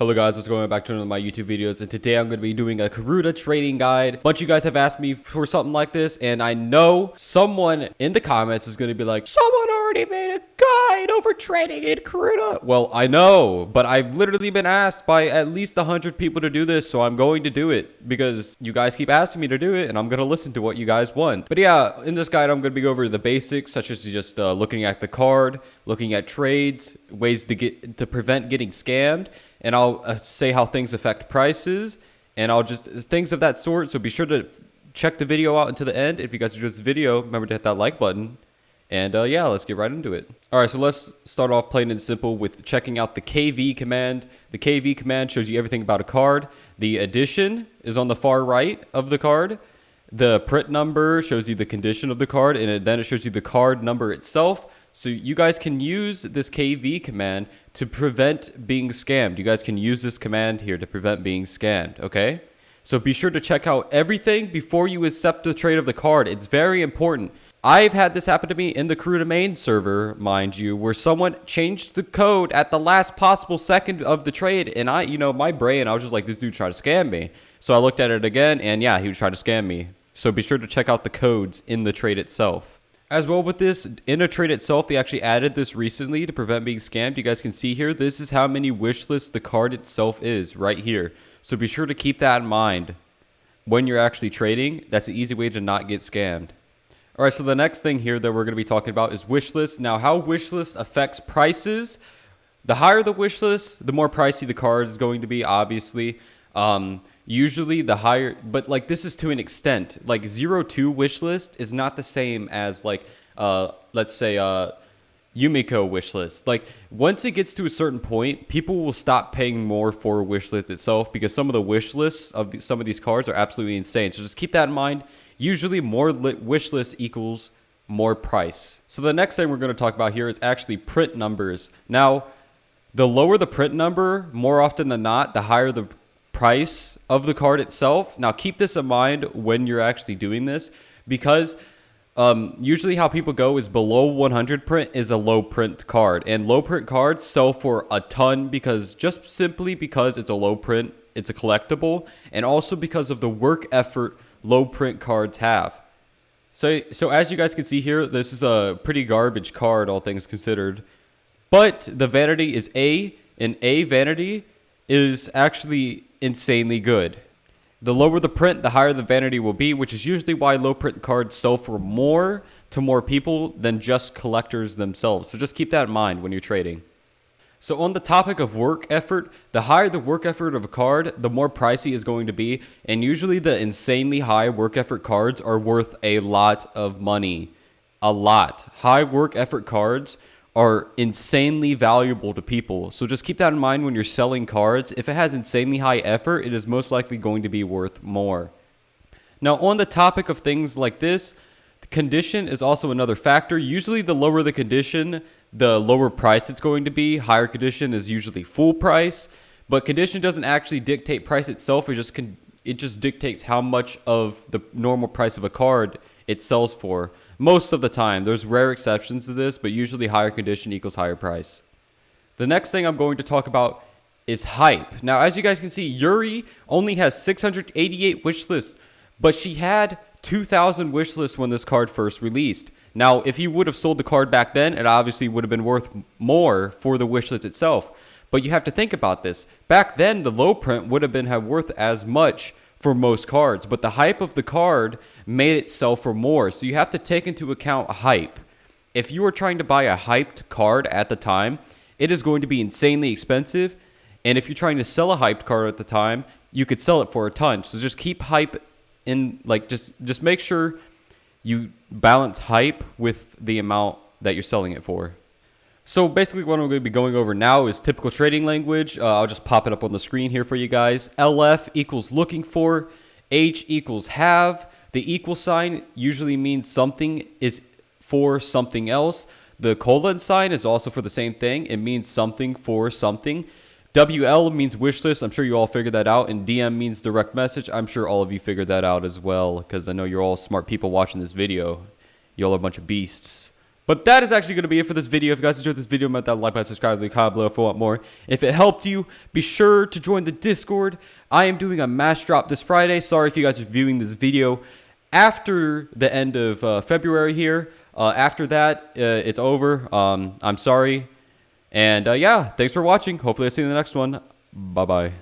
Hello guys, what's going on? Back to one of my YouTube videos, and today I'm going to be doing a Karuta trading guide. A bunch of you guys have asked me for something like this, and I know someone in the comments is going to be like, someone already made a guide over trading in Karuta. Well, I know, but I've literally been asked by at least 100 people to do this, so I'm going to do it because you guys keep asking me to do it, and I'm going to listen to what you guys want. But yeah, in this guide, I'm going to be going over the basics, such as just looking at the card, looking at trades, ways to prevent getting scammed, and I'll say how things affect prices, and I'll just things of that sort. So be sure to check the video out until the end. If you guys enjoyed this video, remember to hit that like button. And yeah, let's get right into it. All right, so let's start off plain and simple with checking out the KV command. The KV command shows you everything about a card. The addition is on the far right of the card. The print number shows you the condition of the card, and then it shows you the card number itself. So you guys can use this KV command to prevent being scammed. You guys can use this command here to prevent being scammed, okay? So be sure to check out everything before you accept the trade of the card. It's very important. I've had this happen to me in the Karuta main server, mind you, where someone changed the code at the last possible second of the trade, and my brain, I was just like, this dude tried to scam me. So I looked at it again, and yeah, he was trying to scam me. So be sure to check out the codes in the trade itself. As well with this, in a trade itself, they actually added this recently to prevent being scammed. You guys can see here, this is how many wish lists the card itself is right here. So be sure to keep that in mind when you're actually trading. That's an easy way to not get scammed. All right, so the next thing here that we're going to be talking about is wish lists. Now, how wish list affects prices. The higher the wish list, the more pricey the card is going to be, obviously. Usually the higher, but like this is to an extent. Like 0-2 wish list is not the same as like let's say Yumiko wish list. Like once it gets to a certain point, people will stop paying more for a wish list itself because some of the wish lists of some of these cards are absolutely insane. So just keep that in mind. Usually more wish list equals more price. So the next thing we're going to talk about here is actually print numbers. Now, the lower the print number, more often than not, the higher the price of the card itself. Now keep this in mind when you're actually doing this, because usually how people go is below 100 print is a low print card, and low print cards sell for a ton because just simply because it's a low print, it's a collectible, and also because of the work effort low print cards have. So as you guys can see here, this is a pretty garbage card, all things considered, but the Vanity is A, and A Vanity is actually insanely good. The lower the print, the higher the Vanity will be, which is usually why low print cards sell for more to more people than just collectors themselves. So just keep that in mind when you're trading. So on the topic of work effort, the higher the work effort of a card, the more pricey it's going to be. And usually the insanely high work effort cards are worth a lot of money. A lot. High work effort cards are insanely valuable to people. So just keep that in mind when you're selling cards. If it has insanely high effort, it is most likely going to be worth more. Now, on the topic of things like this, the condition is also another factor. Usually the lower the condition, the lower price it's going to be. Higher condition is usually full price, but condition doesn't actually dictate price itself. It just dictates how much of the normal price of a card it sells for. Most of the time. There's rare exceptions to this, but usually higher condition equals higher price. The next thing I'm going to talk about is hype. Now, as you guys can see, Yuri only has 688 wish lists, but she had 2,000 wish lists when this card first released. Now, if you would have sold the card back then, it obviously would have been worth more for the wish list itself. But you have to think about this. Back then, the low print would have been worth as much for most cards, but the hype of the card made it sell for more. So you have to take into account hype. If you are trying to buy a hyped card at the time, it is going to be insanely expensive. And if you're trying to sell a hyped card at the time, you could sell it for a ton. So just keep hype in, like, just make sure you balance hype with the amount that you're selling it for. So basically what I'm going to be going over now is typical trading language. I'll just pop it up on the screen here for you guys. LF equals looking for. H equals have. The equal sign usually means something is for something else. The colon sign is also for the same thing. It means something for something. WL means wish list. I'm sure you all figured that out. And DM means direct message. I'm sure all of you figured that out as well, because I know you're all smart people watching this video. You all are a bunch of beasts. But that is actually going to be it for this video. If you guys enjoyed this video, remember that like button, subscribe, leave a comment below if you want more. If it helped you, be sure to join the Discord. I am doing a mass drop this Friday. Sorry if you guys are viewing this video after the end of February here. After that, it's over. I'm sorry. And yeah, thanks for watching. Hopefully I'll see you in the next one. Bye-bye.